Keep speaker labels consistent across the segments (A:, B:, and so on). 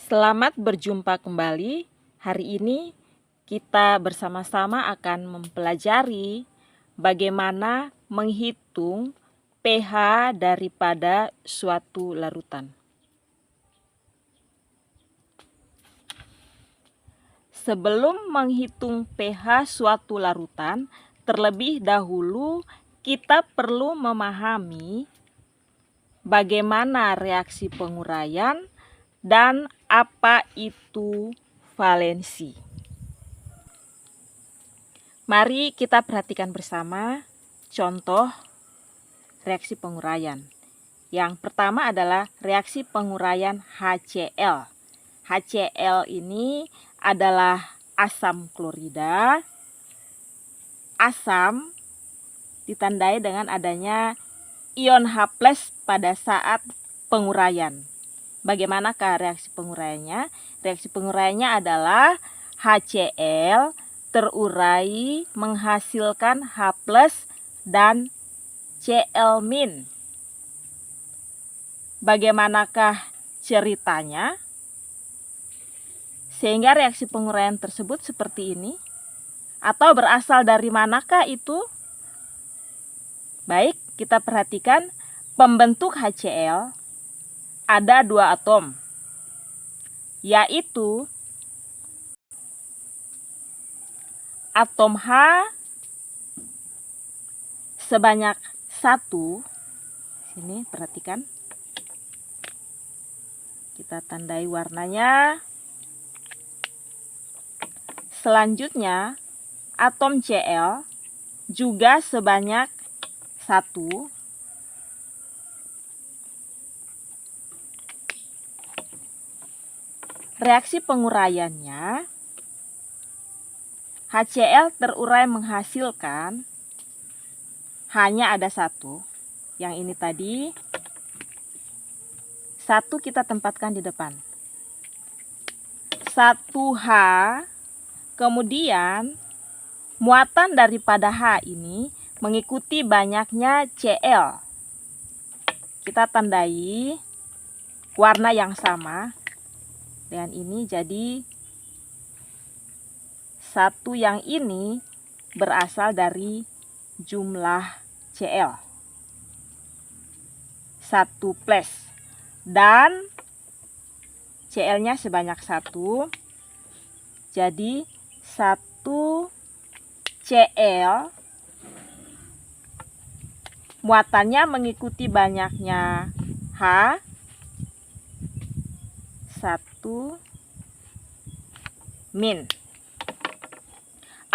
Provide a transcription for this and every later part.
A: Selamat berjumpa kembali. Hari ini kita bersama-sama akan mempelajari bagaimana menghitung pH daripada suatu larutan. Sebelum menghitung pH suatu larutan, terlebih dahulu kita perlu memahami bagaimana reaksi penguraian dan apa itu valensi. Mari kita perhatikan bersama contoh reaksi penguraian. Yang pertama adalah reaksi penguraian HCl. HCl ini adalah asam klorida. Asam ditandai dengan adanya ion H+ pada saat penguraian. Bagaimanakah reaksi penguraiannya? Reaksi penguraiannya adalah HCl terurai menghasilkan H+ dan Cl-. Bagaimanakah ceritanya? Sehingga reaksi penguraian tersebut seperti ini. Atau berasal dari manakah itu? Baik, kita perhatikan pembentuk HCl ada 2 atom, yaitu atom H sebanyak 1. Sini perhatikan, kita tandai warnanya. Selanjutnya atom Cl juga sebanyak 1. Reaksi penguraiannya, HCl terurai menghasilkan hanya ada 1. Yang ini tadi 1 kita tempatkan di depan. 1H, kemudian muatan daripada H ini mengikuti banyaknya Cl. Kita tandai warna yang sama dengan ini, jadi 1 yang ini berasal dari jumlah Cl 1+, dan Cl nya sebanyak 1, jadi 1 Cl muatannya mengikuti banyaknya H 1-.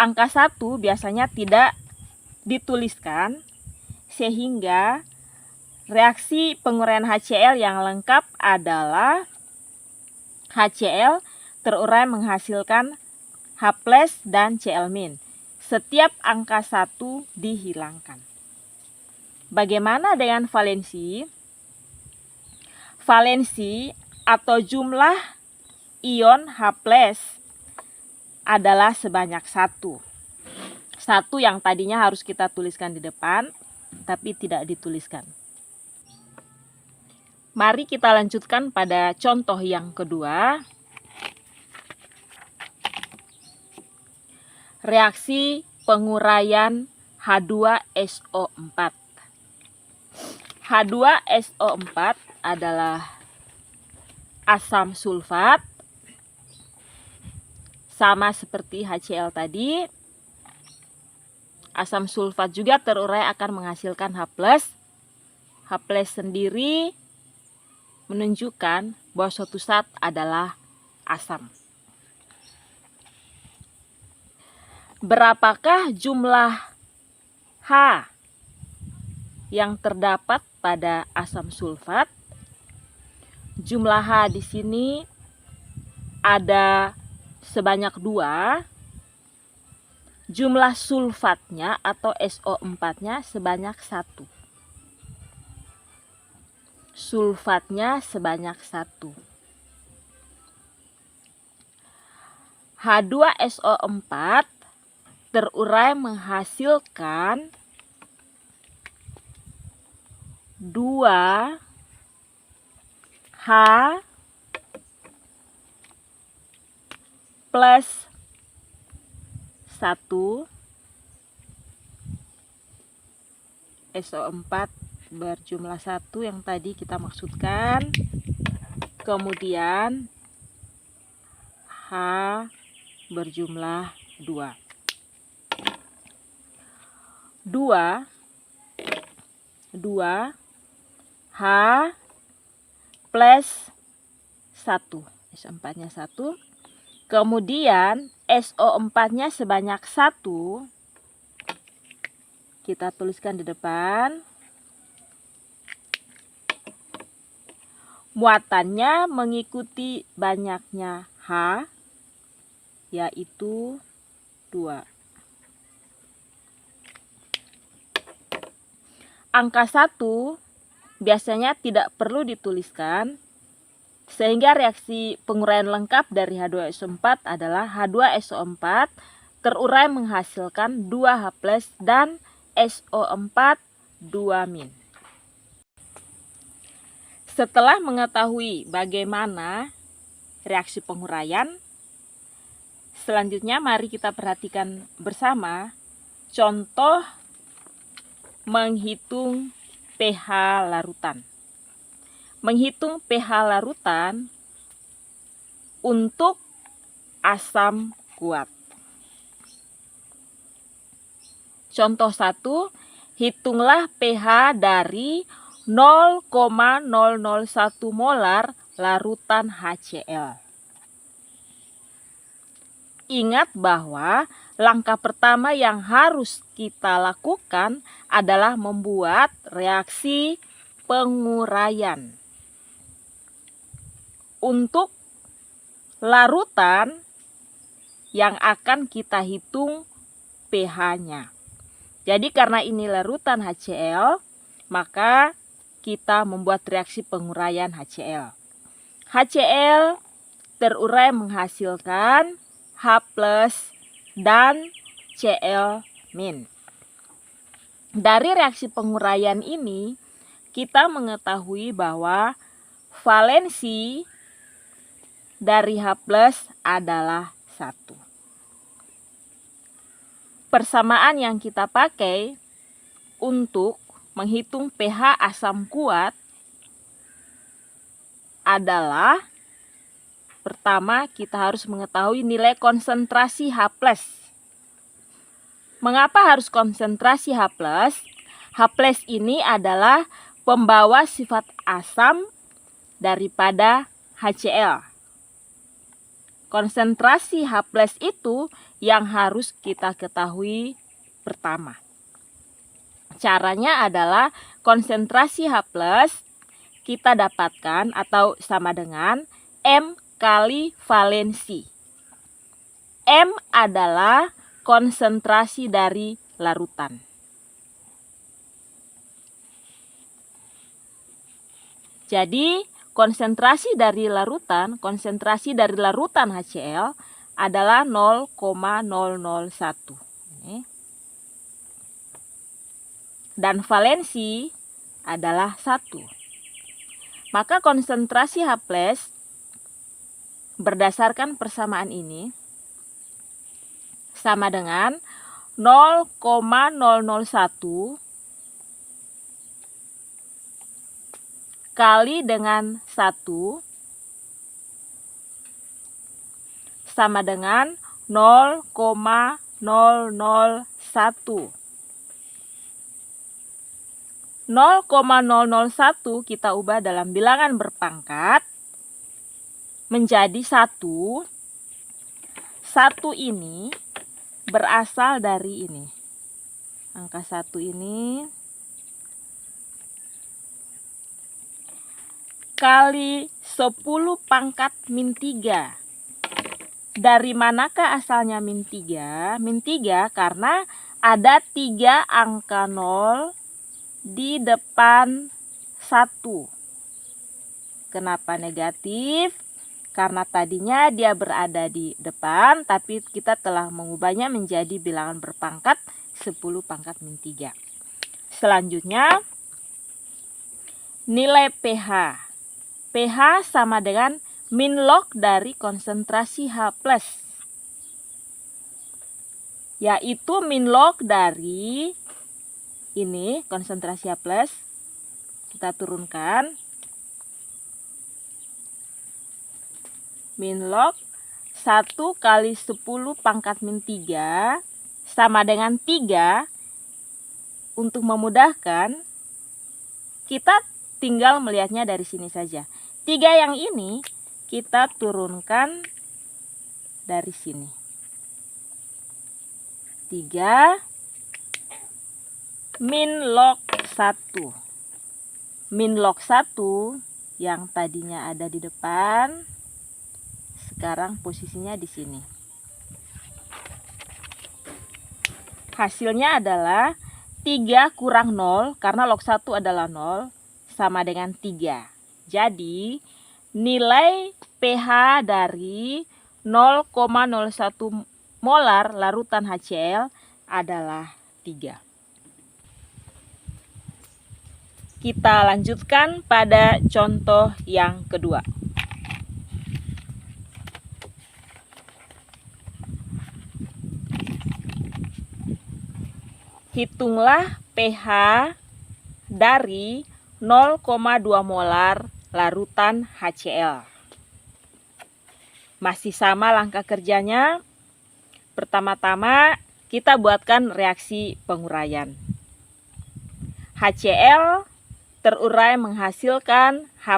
A: Angka 1 biasanya tidak dituliskan, sehingga reaksi penguraian HCl yang lengkap adalah HCl terurai menghasilkan H+ dan Cl-. Setiap angka 1 dihilangkan. Bagaimana dengan valensi? Valensi atau jumlah ion H+ adalah sebanyak 1. 1 yang tadinya harus kita tuliskan di depan, tapi tidak dituliskan. Mari kita lanjutkan pada contoh yang kedua. Reaksi penguraian H2SO4. H2SO4 adalah asam sulfat, sama seperti HCl tadi. Asam sulfat juga terurai akan menghasilkan H+. H+ sendiri menunjukkan bahwa suatu zat adalah asam. Berapakah jumlah H yang terdapat pada asam sulfat? Jumlah H di sini ada sebanyak 2. Jumlah sulfatnya atau SO4-nya sebanyak 1. Sulfatnya sebanyak 1. H2SO4 terurai menghasilkan 2 H plus 1 SO4 berjumlah 1 yang tadi kita maksudkan. Kemudian H berjumlah 2. 2 H plus 1. SO4-nya 1. Kemudian SO4-nya sebanyak 1. Kita tuliskan di depan. Muatannya mengikuti banyaknya H, yaitu 2. Angka 1 biasanya tidak perlu dituliskan, sehingga reaksi penguraian lengkap dari H2SO4 adalah H2SO4 terurai menghasilkan 2H+ dan SO4 2-. Setelah mengetahui bagaimana reaksi penguraian, selanjutnya mari kita perhatikan bersama contoh menghitung pH larutan. Menghitung pH larutan untuk asam kuat. Contoh 1, hitunglah pH dari 0,001 molar larutan HCl. Ingat bahwa langkah pertama yang harus kita lakukan adalah membuat reaksi penguraian. Untuk larutan yang akan kita hitung pH-nya. Jadi karena ini larutan HCl, maka kita membuat reaksi penguraian HCl. HCl terurai menghasilkan H+ dan Cl-. Dari reaksi penguraian ini, kita mengetahui bahwa valensi dari H+ adalah 1. Persamaan yang kita pakai untuk menghitung pH asam kuat adalah, pertama kita harus mengetahui nilai konsentrasi H+. Mengapa harus konsentrasi H+? H+ ini adalah pembawa sifat asam daripada HCl. Konsentrasi H+ itu yang harus kita ketahui pertama. Caranya adalah konsentrasi H+ kita dapatkan atau sama dengan M kali valensi. M adalah konsentrasi dari larutan. Jadi konsentrasi dari larutan HCl adalah 0,001. Dan valensi adalah 1. Maka konsentrasi H+ berdasarkan persamaan ini sama dengan 0,001 kali dengan 1 sama dengan 0,001. 0,001 kita ubah dalam bilangan berpangkat menjadi 1. 1 ini berasal dari ini. Angka 1 ini kali 10 pangkat min 3. Dari manakah asalnya min 3? Min 3 karena ada 3 angka 0 di depan 1. Kenapa negatif? Karena tadinya dia berada di depan, tapi kita telah mengubahnya menjadi bilangan berpangkat 10 pangkat min 3. Selanjutnya, nilai pH. pH sama dengan min log dari konsentrasi H+. yaitu min log dari ini konsentrasi H+. Kita turunkan. Min log 1 kali 10 pangkat min 3 sama dengan 3. Untuk memudahkan, kita tinggal melihatnya dari sini saja. 3 yang ini kita turunkan dari sini. 3 min log 1. Min log 1 yang tadinya ada di depan, sekarang posisinya di sini. Hasilnya adalah 3 kurang 0, karena log 1 adalah 0, sama dengan 3. Jadi, nilai pH dari 0,01 molar larutan HCl adalah 3. Kita lanjutkan pada contoh yang kedua. Hitunglah pH dari 0,2 molar larutan HCl. Masih sama langkah kerjanya. Pertama-tama kita buatkan reaksi penguraian. HCl terurai menghasilkan H+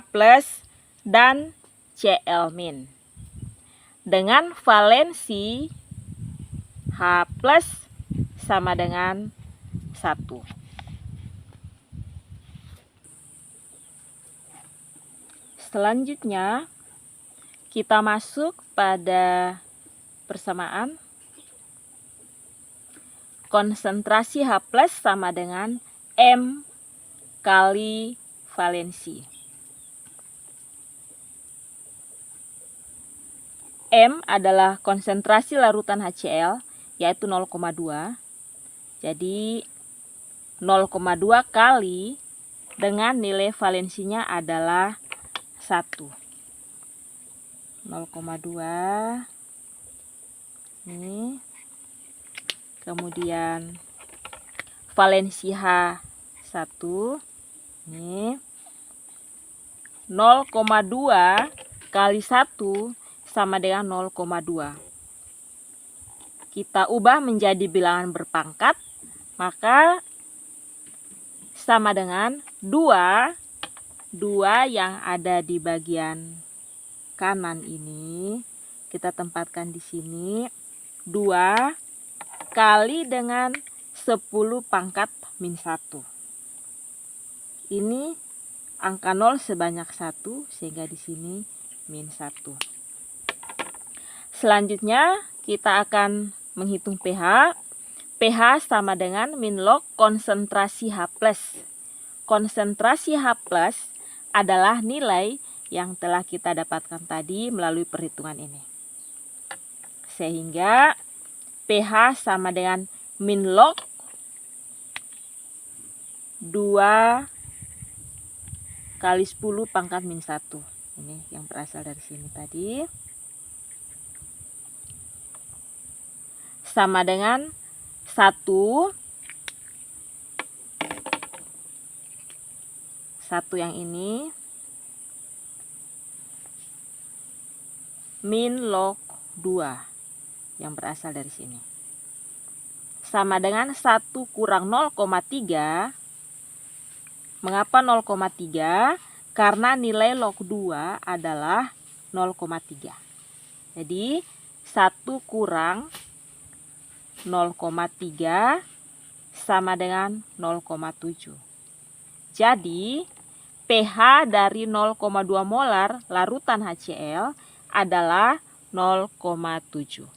A: dan Cl-. Dengan valensi H+ sama dengan 1. Selanjutnya kita masuk pada persamaan. Konsentrasi H+ sama dengan M kali valensi. M adalah konsentrasi larutan HCl, yaitu 0,2. Jadi 0,2 kali dengan nilai valensinya adalah 1. 0,2 ini. Kemudian valensi H1 ini 0,2 kali 1 sama dengan 0,2. Kita ubah menjadi bilangan berpangkat, maka sama dengan 2 yang ada di bagian kanan ini kita tempatkan di sini. 2 kali dengan 10 pangkat min 1. Ini angka 0 sebanyak 1, sehingga di sini min 1. Selanjutnya kita akan menghitung pH. pH sama dengan min log konsentrasi H+. Konsentrasi H+ adalah nilai yang telah kita dapatkan tadi melalui perhitungan ini. Sehingga pH sama dengan min log 2 kali 10 pangkat min 1. Ini yang berasal dari sini tadi. Sama dengan 1 yang ini min log 2 yang berasal dari sini. Sama dengan 1 kurang 0,3. Mengapa 0,3? Karena nilai log 2 adalah 0,3. Jadi 1 kurang 0,3 sama dengan 0,7. Jadi pH dari 0,2 molar larutan HCl adalah 0,7.